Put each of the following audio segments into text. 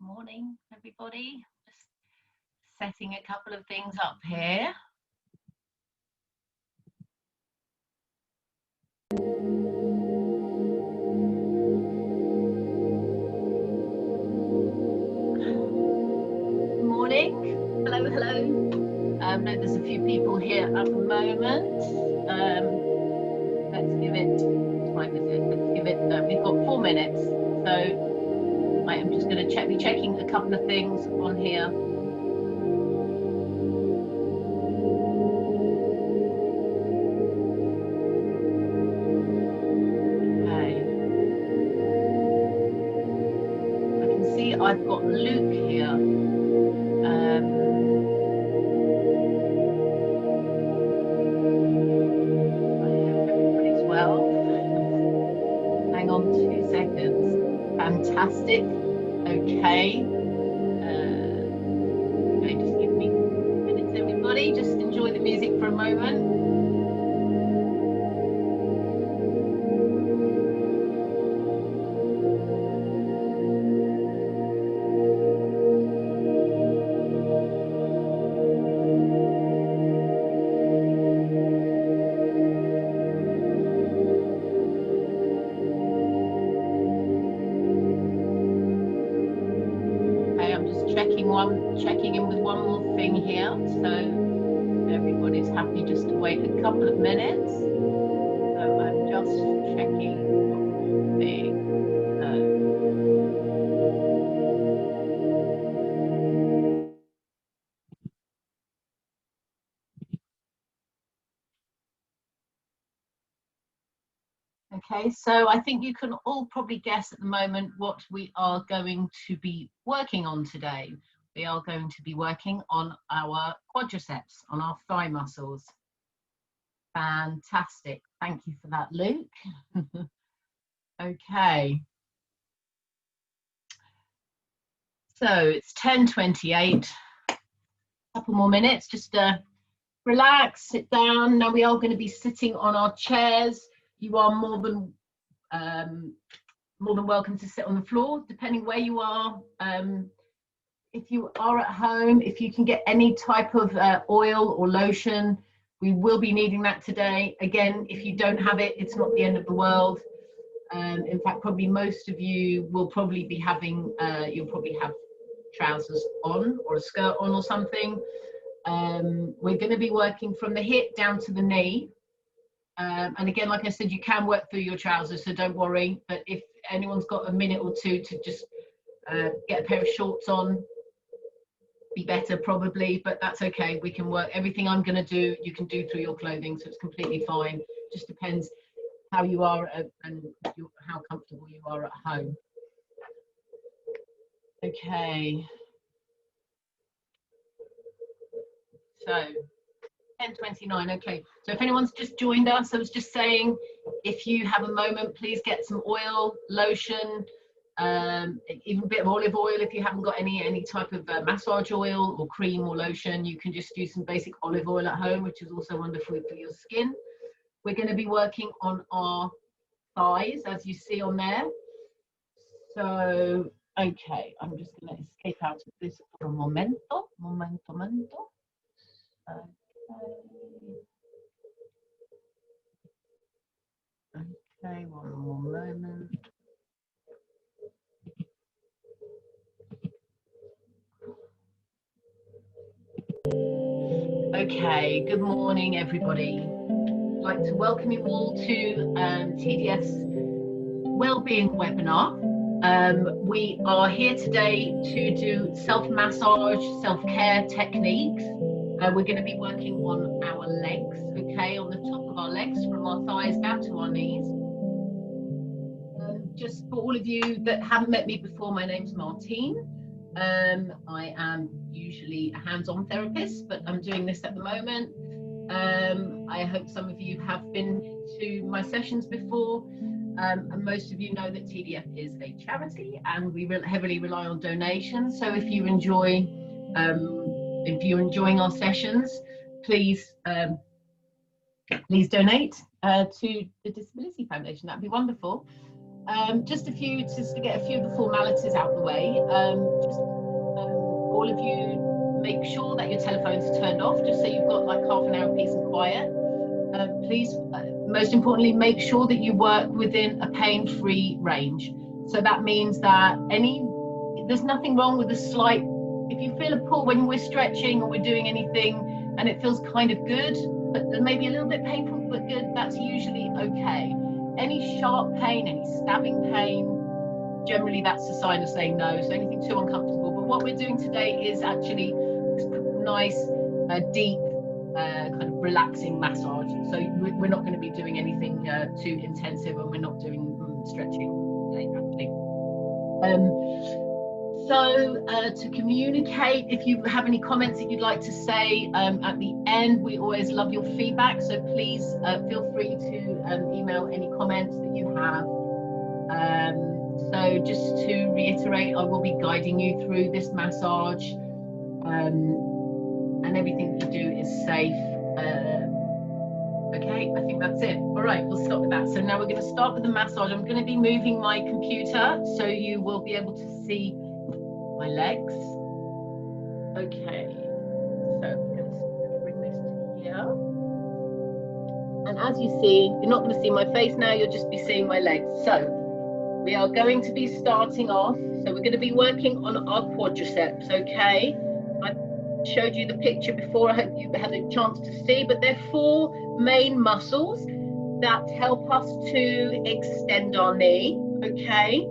Morning, everybody. Just setting a couple of things up here. Morning. Hello, hello. I know there's a few people here at the moment. Let's give it, what time is it? Let's give it, we've got 4 minutes. So I am just going to be checking a couple of things on here. Okay. I can see I've got Luke here. I hope everybody's well. Hang on 2 seconds. Fantastic. Okay. Just give me minutes, everybody. Just enjoy the music for a moment. Checking in with one more thing here, so everybody's happy just to wait a couple of minutes. So I'm just checking one more thing. Okay, so I think you can all probably guess at the moment what we are going to be working on today. We are going to be working on our quadriceps, on our thigh muscles. Fantastic. Thank you for that, Luke. Okay. So it's 10:28. A couple more minutes, just relax, sit down. Now we are going to be sitting on our chairs. You are more than welcome to sit on the floor, depending where you are. If you are at home, if you can get any type of oil or lotion, we will be needing that today. Again, if you don't have it, it's not the end of the world. In fact, probably most of you will probably be having, you'll probably have trousers on or a skirt on or something. We're going to be working from the hip down to the knee. And again, like I said, you can work through your trousers, so don't worry. But if anyone's got a minute or two to just get a pair of shorts on, be better probably, but that's okay. We can work. Everything I'm going to do, you can do through your clothing, so it's completely fine. Just depends how you are and how comfortable you are at home. Okay. So 10:29. Okay, so if anyone's just joined us, I was just saying, if you have a moment, please get some oil, lotion, even a bit of olive oil. If you haven't got any type of massage oil or cream or lotion, you can just use some basic olive oil at home, which is also wonderful for your skin. We're going to be working on our thighs, as you see on there. So, okay, I'm just going to escape out of this for a momento. Okay, one more moment. Okay, good morning, everybody. I'd like to welcome you all to TDF's Wellbeing Webinar. We are here today to do self-massage, self-care techniques. We're going to be working on our legs, okay, on the top of our legs, from our thighs down to our knees. Just for all of you that haven't met me before, my name's Martine. I am usually a hands-on therapist, but I'm doing this at the moment. I hope some of you have been to my sessions before, and most of you know that TDF is a charity and we heavily rely on donations. So if you're enjoying our sessions, please donate to the Disability Foundation. That'd be wonderful. Just a few, just to get a few of the formalities out of the way. All of you, make sure that your telephones are turned off, just so you've got like half an hour peace and quiet. Please, most importantly, make sure that you work within a pain-free range. So that means that there's nothing wrong with a slight, if you feel a pull when we're stretching or we're doing anything and it feels kind of good, but maybe a little bit painful but good, that's usually okay. Any sharp pain, any stabbing pain, generally that's a sign of saying no. So anything too uncomfortable. But what we're doing today is actually nice, deep, kind of relaxing massage. So we're not going to be doing anything too intensive, and we're not doing stretching today, actually. To communicate, if you have any comments that you'd like to say at the end, we always love your feedback. So please feel free to email any comments that you have. So just to reiterate, I will be guiding you through this massage, and everything you do is safe. Okay, I think that's it. All right, we'll stop with that. So now we're going to start with the massage. I'm going to be moving my computer so you will be able to see my legs. Okay, so I'm going to bring this to here. And as you see, you're not going to see my face now, you'll just be seeing my legs. So we are going to be starting off. So we're going to be working on our quadriceps, okay? I showed you the picture before, I hope you had a chance to see, but there are 4 main muscles that help us to extend our knee, okay?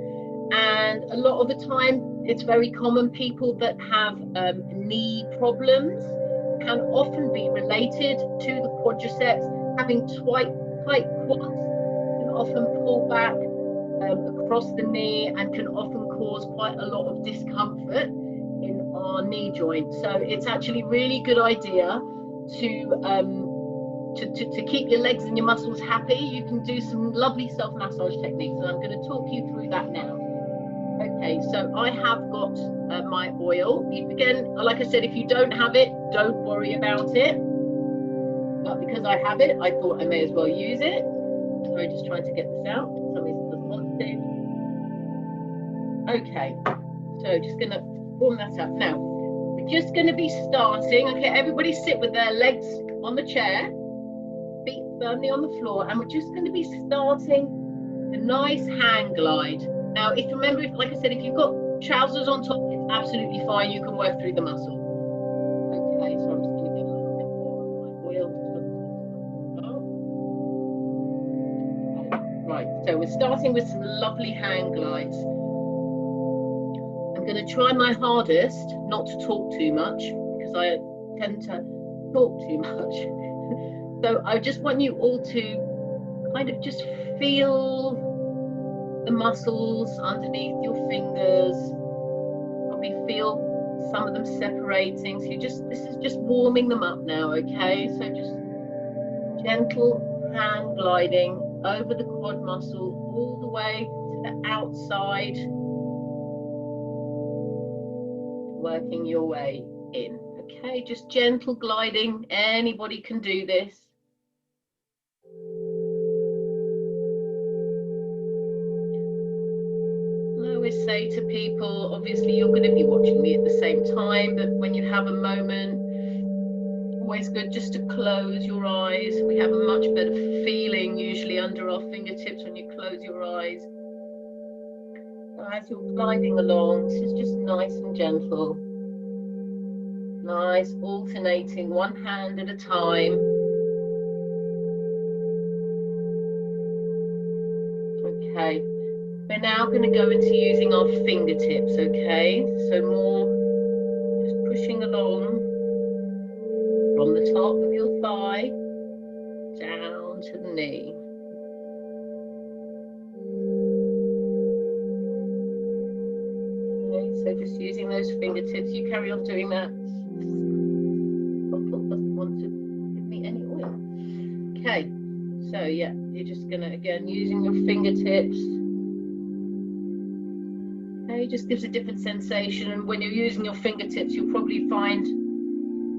And a lot of the time, it's very common, people that have knee problems can often be related to the quadriceps. Having tight quads can often pull back across the knee and can often cause quite a lot of discomfort in our knee joint. So it's actually really good idea to keep your legs and your muscles happy. You can do some lovely self-massage techniques, and I'm going to talk you through that now. Okay, so I have got my oil. Again, like I said, if you don't have it, don't worry about it. But because I have it, I thought I may as well use it. Sorry, just trying to get this out. For some reason it doesn't want to. Okay, so just going to warm that up. Now, we're just going to be starting. Okay, everybody sit with their legs on the chair, feet firmly on the floor, and we're just going to be starting a nice hang glide. Now, if you remember, like I said, if you've got trousers on top, it's absolutely fine. You can work through the muscle. Okay, so I'm just going to get a little bit more of my oil. Right, so we're starting with some lovely hang glides. I'm going to try my hardest not to talk too much, because I tend to talk too much. So I just want you all to kind of just feel the muscles underneath your fingers. Probably feel some of them separating. So this is just warming them up now, okay? So just gentle hand gliding over the quad muscle all the way to the outside, working your way in. Okay, just gentle gliding. Anybody can do this. I always say to people, obviously you're going to be watching me at the same time, but when you have a moment, always good just to close your eyes. We have a much better feeling usually under our fingertips when you close your eyes. So as you're gliding along, this is just nice and gentle. Nice, alternating one hand at a time. Okay, we're now going to go into using our fingertips, okay? So more just pushing along from the top of your thigh down to the knee. Okay, so just using those fingertips, you carry on doing that. Bottle doesn't want to give me any oil. Okay, so yeah, you're just gonna, again, using your fingertips. Okay, just gives a different sensation, and when you're using your fingertips, you'll probably find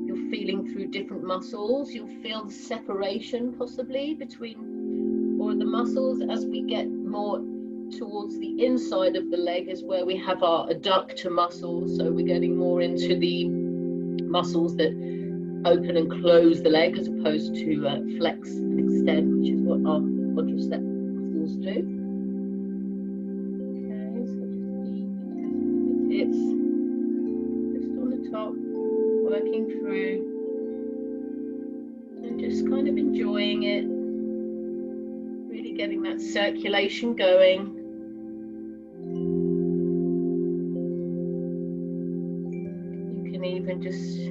you're feeling through different muscles. You'll feel the separation possibly between all of the muscles as we get more towards the inside of the leg is where we have our adductor muscles. So we're getting more into the muscles that open and close the leg as opposed to flex and extend, which is what our quadricep muscles do. Okay, so just deep into the hips, just on the top, working through, and just kind of enjoying it, really getting that circulation going. You can even just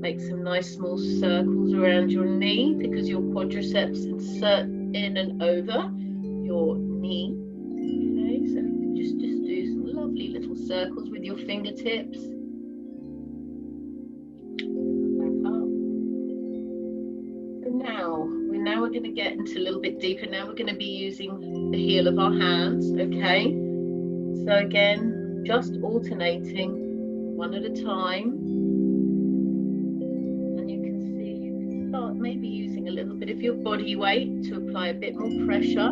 make some nice small circles around your knee because your quadriceps insert in and over your knee. Okay, so you can just do some lovely little circles with your fingertips. Back up. And now we're going to get into a little bit deeper. Now we're going to be using the heel of our hands. Okay, so again, just alternating one at a time. Start maybe using a little bit of your body weight to apply a bit more pressure.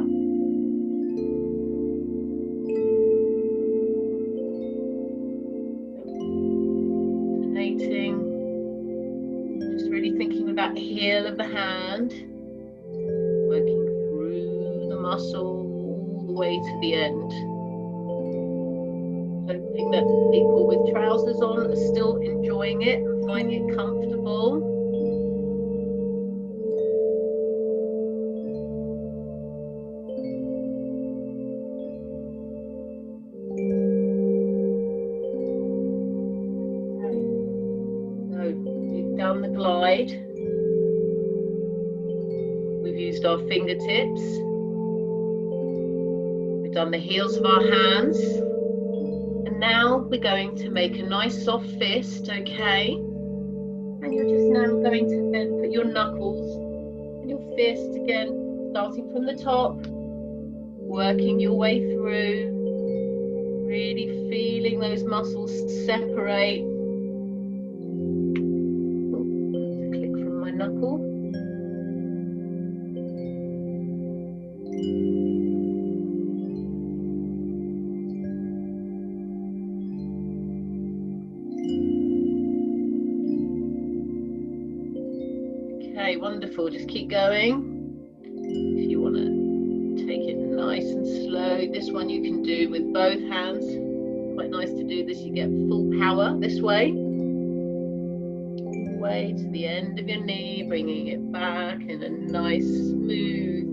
Alternating, just really thinking with that heel of the hand, working through the muscle all the way to the end. Hoping that people with trousers on are still enjoying it and finding it comfortable. Down the glide, we've used our fingertips, we've done the heels of our hands, and now we're going to make a nice soft fist, okay? And you're just now going to then put your knuckles and your fist again, starting from the top, working your way through, really feeling those muscles separate. Knuckle. Okay, wonderful. Just keep going. If you want to take it nice and slow, this one you can do with both hands. Quite nice to do this. You get full power this way. Way to the end of your knee, bringing it back in a nice smooth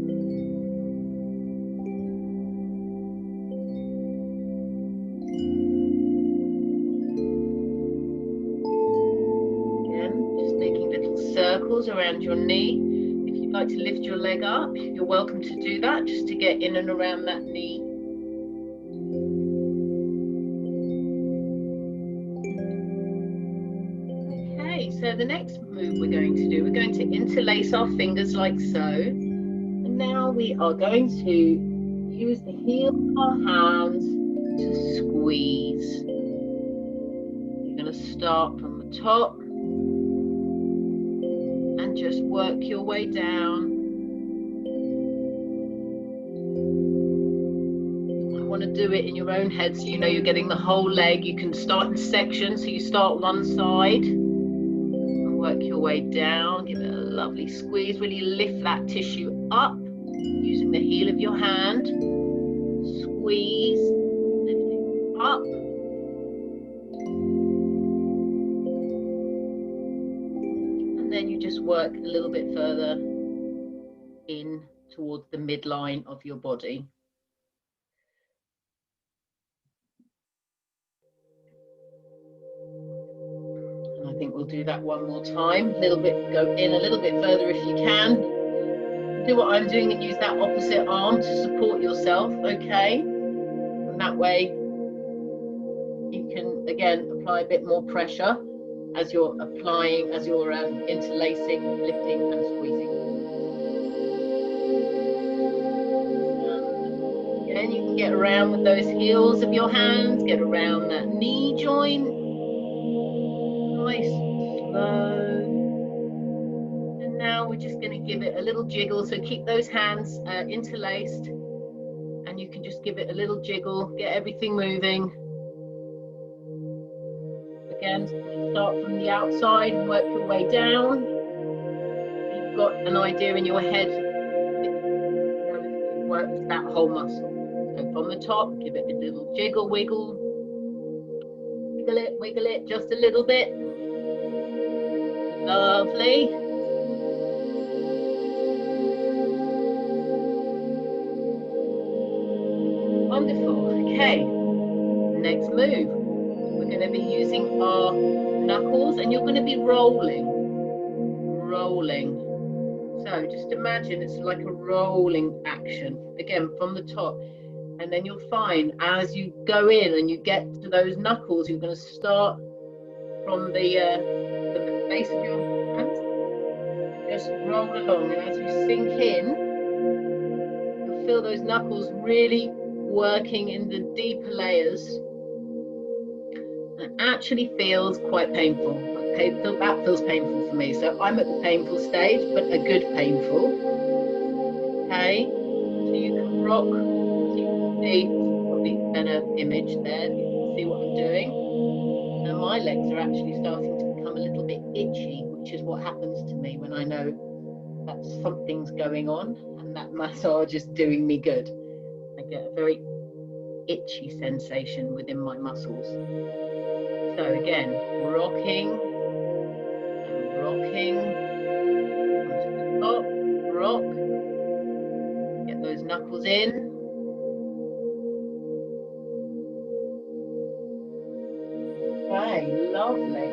again, just making little circles around your knee. If you'd like to lift your leg up, you're welcome to do that, just to get in and around that knee. So the next move we're going to do, we're going to interlace our fingers like so. And now we are going to use the heel of our hands to squeeze. You're going to start from the top and just work your way down. I want to do it in your own head so you know you're getting the whole leg. You can start in sections, so you start one side. Work your way down, give it a lovely squeeze, really lift that tissue up using the heel of your hand. Squeeze, lift it up. And then you just work a little bit further in towards the midline of your body. I think we'll do that one more time. A little bit, go in a little bit further if you can. Do what I'm doing and use that opposite arm to support yourself, okay? And that way you can again apply a bit more pressure as you're applying, as you're interlacing, lifting and squeezing. Again, you can get around with those heels of your hands, get around that knee joint. Nice, slow. And now we're just going to give it a little jiggle. So keep those hands interlaced and And you can just give it a little jiggle, get everything moving. Again, start from the outside and work your way down. You've got an idea in your head, you work that whole muscle. So from the top, give it a little jiggle, wiggle. Wiggle it just a little bit. Lovely. Wonderful. Okay, next move. We're going to be using our knuckles and you're going to be rolling. So just imagine it's like a rolling action. Again, from the top. And then you'll find as you go in and you get to those knuckles, you're going to start from the base of your hands. Just roll along, and as you sink in, you'll feel those knuckles really working in the deeper layers. It actually feels quite painful. That feels painful for me. So I'm at the painful stage, but a good painful. Okay, so you can rock. Probably a better image there. You can see what I'm doing. Now my legs are actually starting to become a little bit itchy, which is what happens to me when I know that something's going on and that massage is doing me good. I get a very itchy sensation within my muscles. So again, rocking and rocking. Onto the top, rock. Get those knuckles in. Okay, lovely.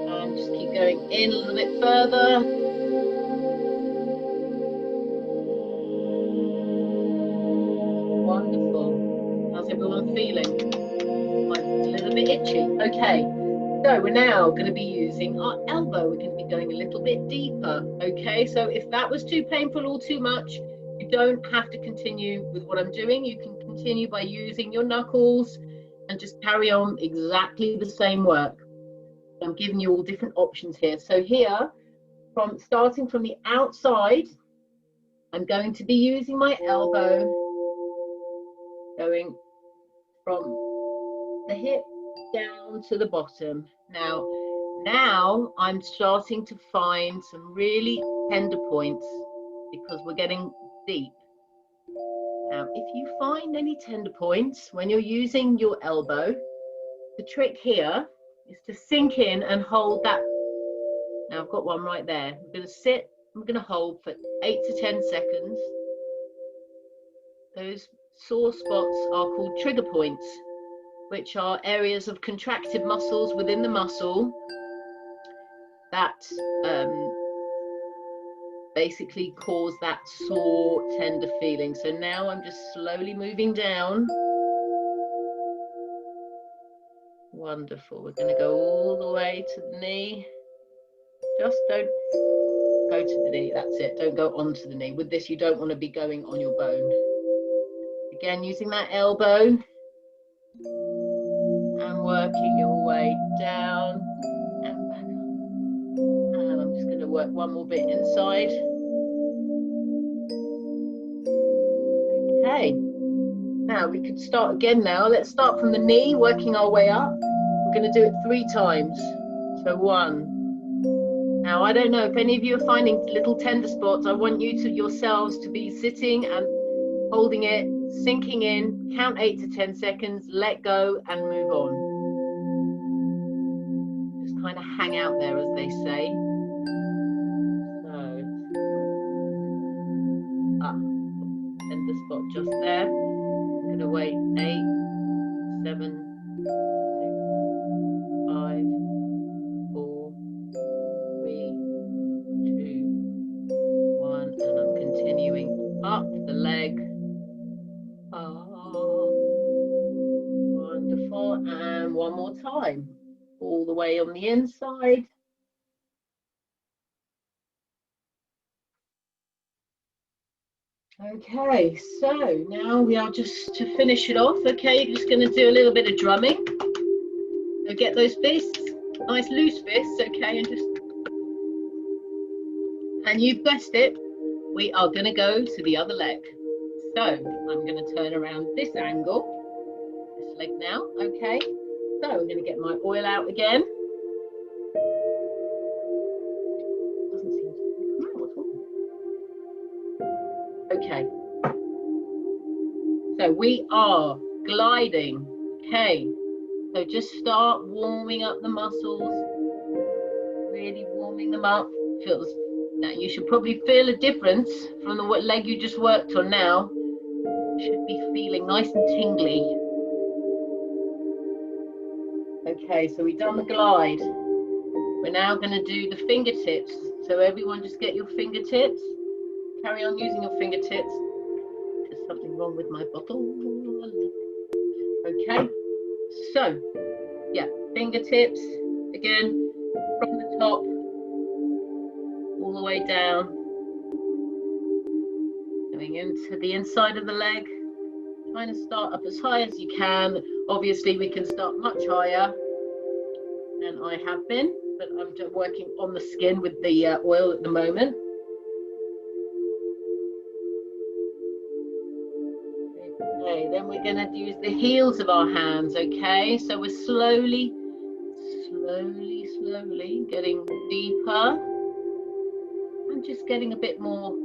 And just keep going in a little bit further. Wonderful. How's everyone feeling? Mine's a little bit itchy. Okay, so we're now going to be using our elbow. We're going to be going a little bit deeper. Okay, so if that was too painful or too much, you don't have to continue with what I'm doing. You can continue by using your knuckles and just carry on exactly the same work. I'm giving you all different options here. So here, starting from the outside, I'm going to be using my elbow, going from the hip down to the bottom. Now I'm starting to find some really tender points because we're getting deep. Now, if you find any tender points when you're using your elbow, the trick here is to sink in and hold that. Now I've got one right there. I'm going to sit, I'm going to hold for 8 to 10 seconds. Those sore spots are called trigger points, which are areas of contracted muscles within the muscle that basically cause that sore, tender feeling. So now I'm just slowly moving down. Wonderful. We're going to go all the way to the knee. Just don't go to the knee. That's it. Don't go onto the knee. With this, you don't want to be going on your bone. Again, using that elbow and working your way down and back up. And I'm just going to work one more bit inside. Okay. Now we could start again now. Let's start from the knee, working our way up. We're going to do it 3 times. So 1. Now, I don't know if any of you are finding little tender spots. I want you to yourselves to be sitting and holding it, sinking in, count 8 to 10 seconds, let go and move on. Just kind of hang out there, as they say. So, tender spot just there. I'm going to wait 8, 7, 6, 5, 4, 3, 2, 1, and I'm continuing up the leg. Wonderful. And one more time, all the way on the inside. Okay, so now we are just to finish it off. Okay, just going to do a little bit of drumming. So get those fists, nice loose fists, okay, and you've guessed it, we are going to go to the other leg. So I'm going to turn around this angle, this leg now. Okay, so I'm going to get my oil out again. Doesn't seem to come out. What's wrong? Okay, so we are gliding. Okay, so just start warming up the muscles, really warming them up. Feels now you should probably feel a difference from the leg you just worked on now. Should be feeling nice and tingly. Okay, so we've done the glide. We're now going to do the fingertips. So everyone just get your fingertips. Carry on using your fingertips. There's something wrong with my bottle. Okay, so yeah, fingertips again from the top all the way down, going into the inside of the leg. Trying to start up as high as you can. Obviously we can start much higher than I have been, but I'm just working on the skin with the oil at the moment. Okay, then we're going to use the heels of our hands. Okay, so we're slowly getting deeper and just getting a bit more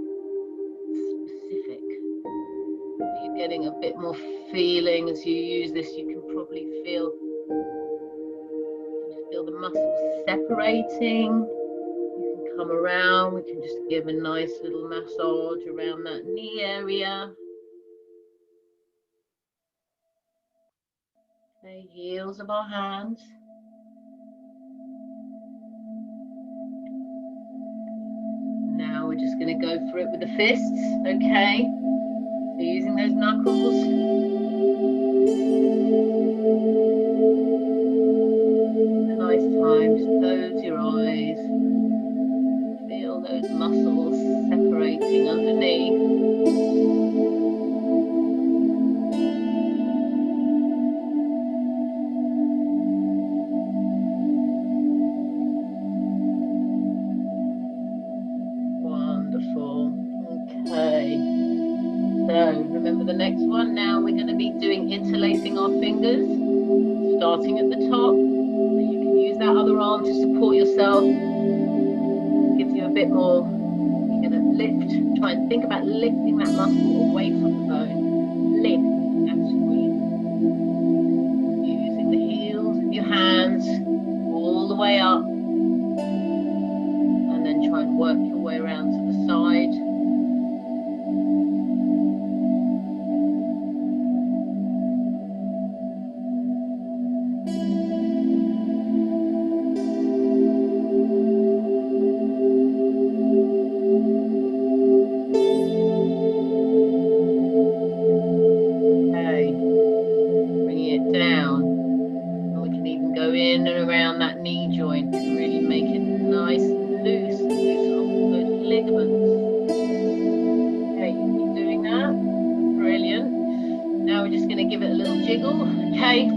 specific. You're getting a bit more feeling as you use this. You can probably feel the muscles separating. You can come around. We can just give a nice little massage around that knee area. Okay, heels of our hands. Now we're just going to go for it with the fists. Okay, so using those knuckles. Nice time, just close your eyes. Feel those muscles separating underneath. Wonderful. Okay. So remember the next one. Now we're going to be doing interlacing our fingers, starting at the top. Use that other arm to support yourself. Gives you a bit more. You're going to lift. Try and think about lifting that muscle away from the bone. Lift and squeeze. Using the heels of your hands all the way up. And then try and work your way around to the side.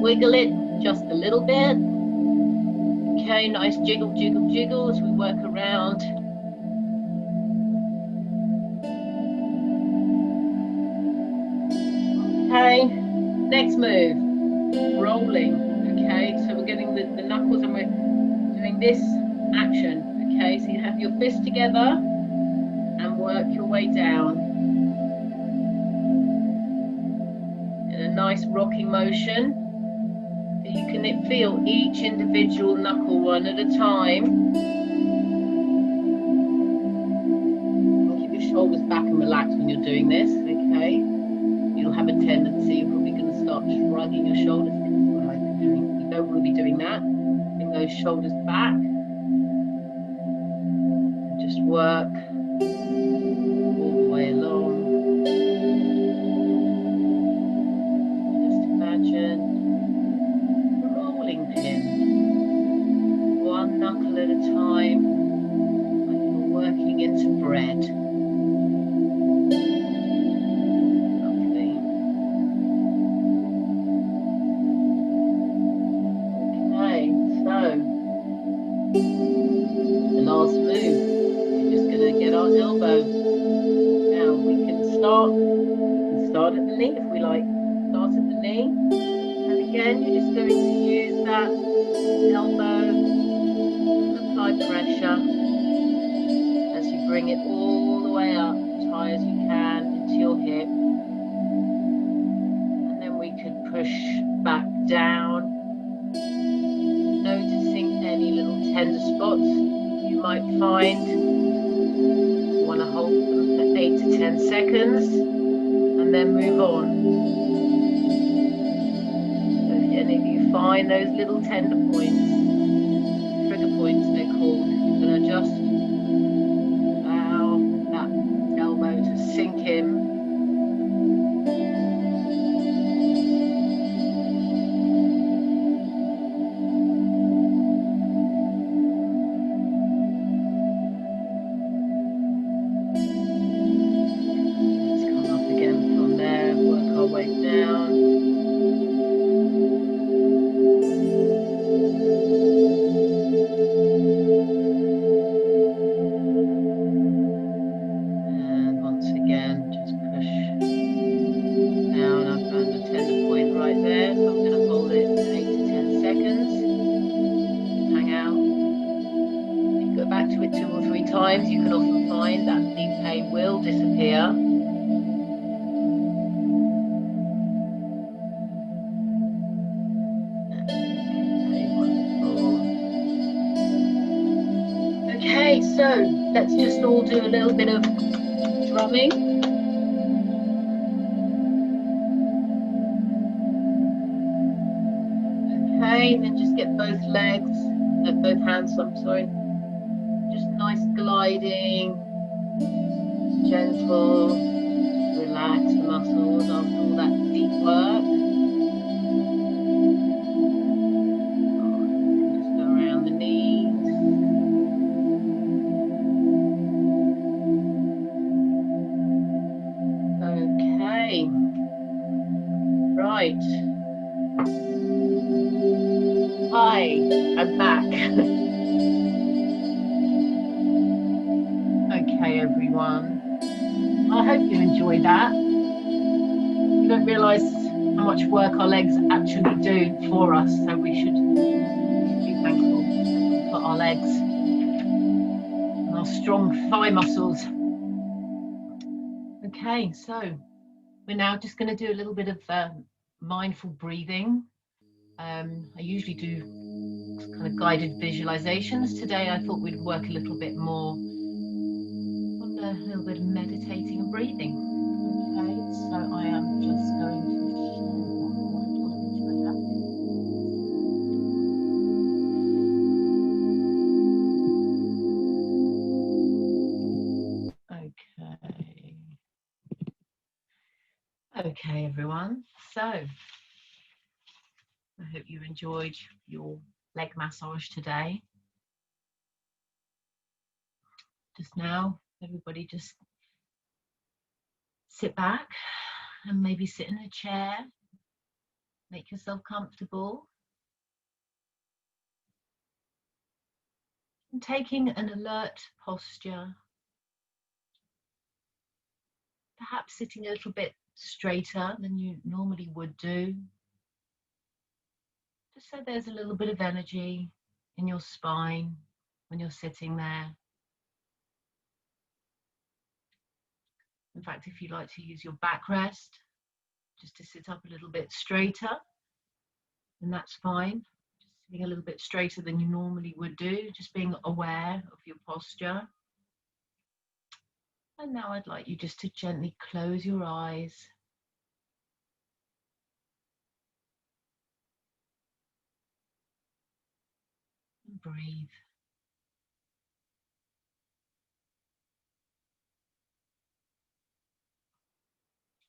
Wiggle it just a little bit. Okay, nice jiggle, jiggle, jiggle as we work around. Okay, next move, rolling. Okay, so we're getting the knuckles and we're doing this action. Okay, so you have your fists together and work your way down in a nice rocking motion. You can feel each individual knuckle one at a time. And keep your shoulders back and relax when you're doing this, okay? You'll have a tendency, you're probably going to start shrugging your shoulders. That's what I've been doing. You don't want to be doing that. Bring those shoulders back. And just work all the way along. Just imagine pin, one knuckle at a time, like you're working into bread. Lovely. Okay, so the last move, we're just going to get our elbow. Now we can start at the knee if we like. Start at the knee. And again, you're just going to use that elbow and apply pressure as you bring it all the way up as high as you can into your hip. And then we could push back down, noticing any little tender spots you might find. You want to hold them for 8 to 10 seconds and then move on. So if any of you find those little tender points, trigger points they're called, you can just allow that elbow to sink in. You can often find that knee pain will disappear. Okay, so let's just all do a little bit of drumming. Okay, and then just get both legs, both hands, I'm sorry. Just nice gliding, gentle, relax the muscles after all that deep work. Just go around the knees. Okay, right. Hi, I'm back. Okay, everyone. I hope you enjoyed that. You don't realise how much work our legs actually do for us, so we should be thankful for our legs and our strong thigh muscles. Okay, so we're now just going to do a little bit of mindful breathing. I usually do kind of guided visualizations. Today I thought we'd work a little bit more on a little bit of meditating and breathing. Okay, so I am just going to Okay, everyone. So I hope you enjoyed your leg massage today. Just now, everybody just sit back and maybe sit in a chair. Make yourself comfortable. And taking an alert posture. Perhaps sitting a little bit straighter than you normally would do. Just so there's a little bit of energy in your spine when you're sitting there. In fact, if you like to use your backrest, just to sit up a little bit straighter, then that's fine. Just sitting a little bit straighter than you normally would do, just being aware of your posture. And now I'd like you just to gently close your eyes. And breathe.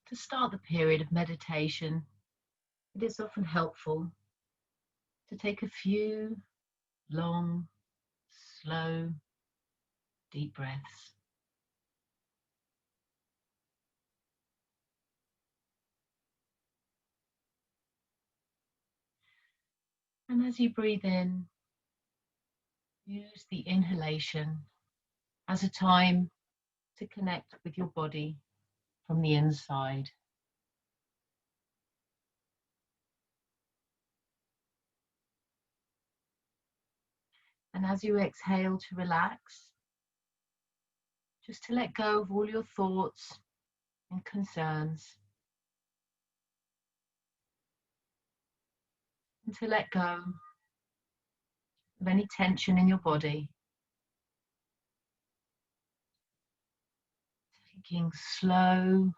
To start the period of meditation, it is often helpful to take a few long, slow, deep breaths. And as you breathe in, use the inhalation as a time to connect with your body from the inside. And as you exhale to relax, just to let go of all your thoughts and concerns, and to let go of any tension in your body. Taking slow,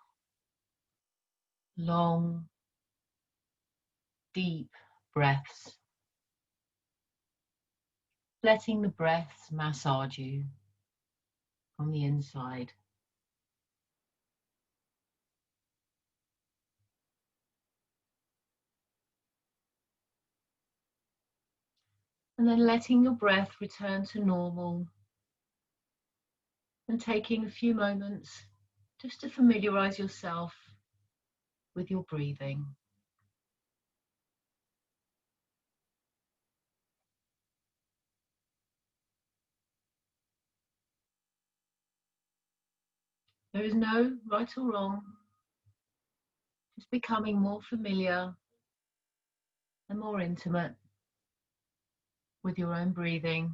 long, deep breaths. Letting the breaths massage you from the inside. And then letting your breath return to normal. And taking a few moments just to familiarize yourself with your breathing. There is no right or wrong, just becoming more familiar and more intimate with your own breathing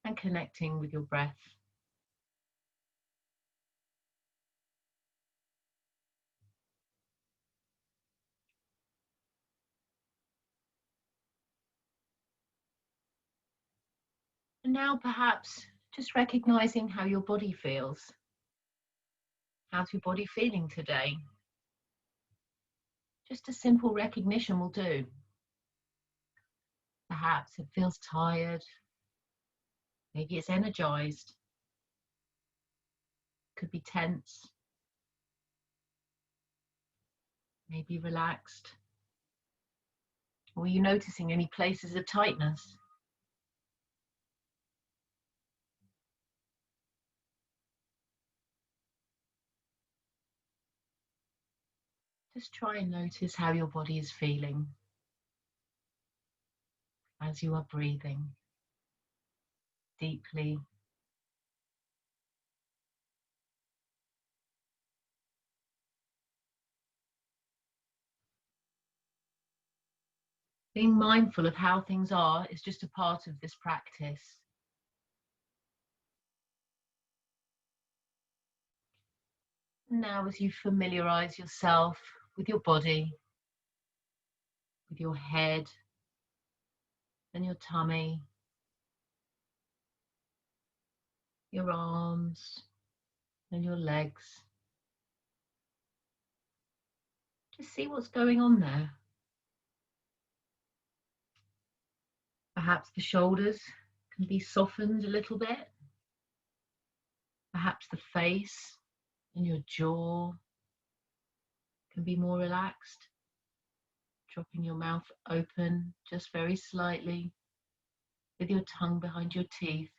and connecting with your breath. And now perhaps just recognizing how your body feels. How's your body feeling today? Just a simple recognition will do. Perhaps it feels tired. Maybe it's energized. Could be tense. Maybe relaxed. Or are you noticing any places of tightness? Just try and notice how your body is feeling as you are breathing deeply. Being mindful of how things are is just a part of this practice. Now, as you familiarize yourself with your body, with your head and your tummy, your arms and your legs, just see what's going on there. Perhaps the shoulders can be softened a little bit. Perhaps the face and your jaw can be more relaxed. Dropping your mouth open just very slightly with your tongue behind your teeth.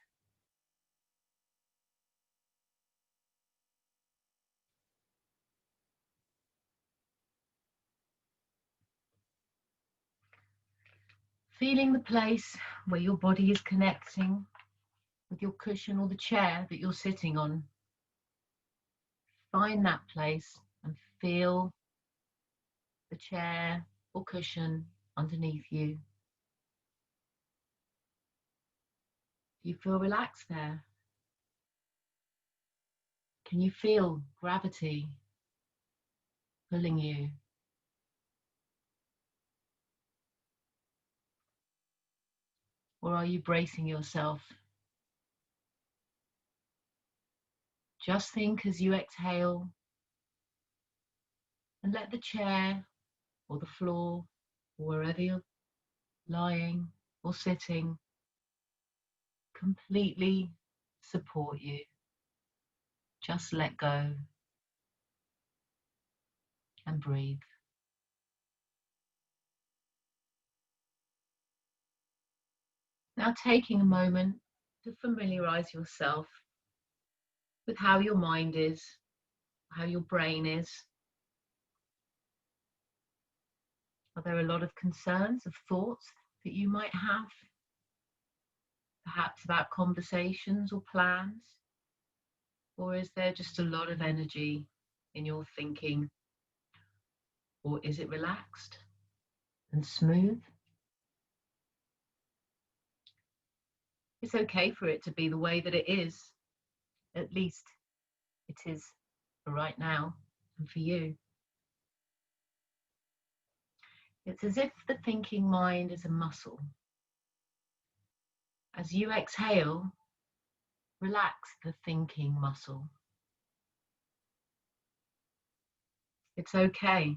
Feeling the place where your body is connecting with your cushion or the chair that you're sitting on. Find that place and feel the chair or cushion underneath you. Do you feel relaxed there? Can you feel gravity pulling you? Or are you bracing yourself? Just think as you exhale and let the chair or the floor or wherever you're lying or sitting completely support you. Just let go and breathe. Now taking a moment to familiarize yourself with how your mind is, how your brain is. Are there a lot of concerns, of thoughts that you might have? Perhaps about conversations or plans? Or is there just a lot of energy in your thinking? Or is it relaxed and smooth? It's okay for it to be the way that it is. At least it is for right now and for you. It's as if the thinking mind is a muscle. As you exhale, relax the thinking muscle. It's okay.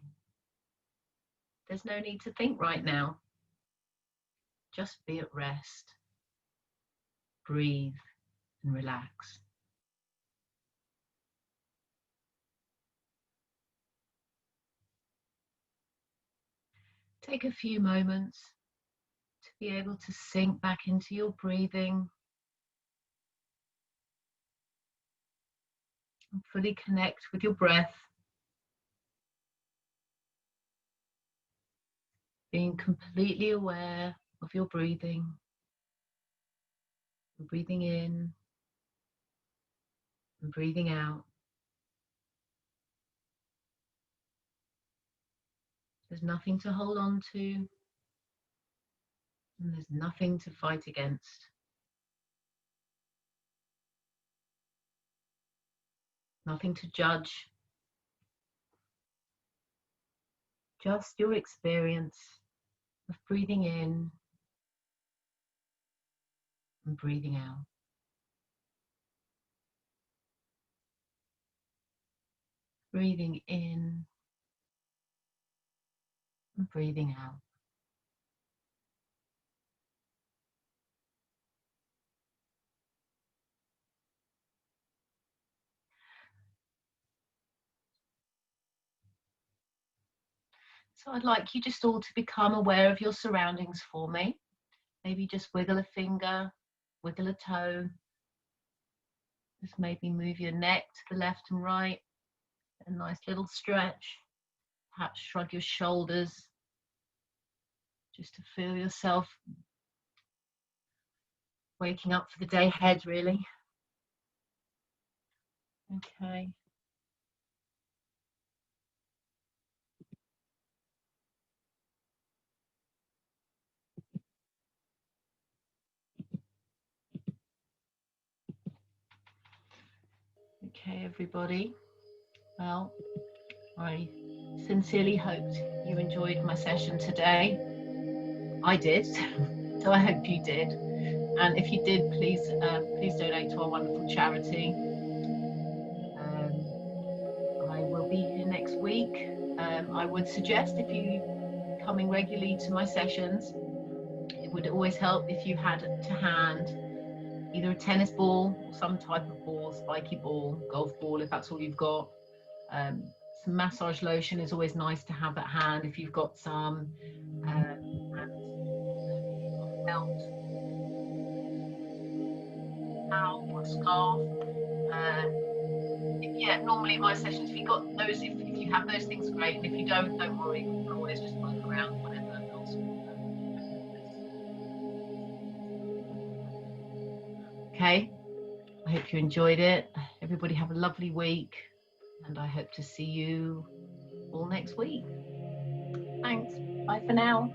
There's no need to think right now. Just be at rest. Breathe and relax. Take a few moments to be able to sink back into your breathing and fully connect with your breath, being completely aware of your breathing. Breathing in and breathing out. There's nothing to hold on to, and there's nothing to fight against. Nothing to judge. Just your experience of breathing in and breathing out. Breathing in and breathing out. So I'd like you just all to become aware of your surroundings for me. Maybe just wiggle a finger, wiggle a toe. Just maybe move your neck to the left and right. A nice little stretch. Perhaps shrug your shoulders just to feel yourself waking up for the day ahead, really. Okay. Okay, everybody. Well, I sincerely hoped you enjoyed my session today. I did, so I hope you did. And if you did, please donate to our wonderful charity. I will be here next week. I would suggest, if you coming regularly to my sessions, it would always help if you had to hand either a tennis ball or some type of ball, spiky ball, golf ball, if that's all you've got. Some massage lotion is always nice to have at hand if you've got some. And felt towel or a scarf. Yeah, normally my sessions, if you got those, if you have those things, great. And if you don't worry. We can always just work around whatever else. Okay. I hope you enjoyed it. Everybody have a lovely week, and I hope to see you all next week. Thanks. Bye for now.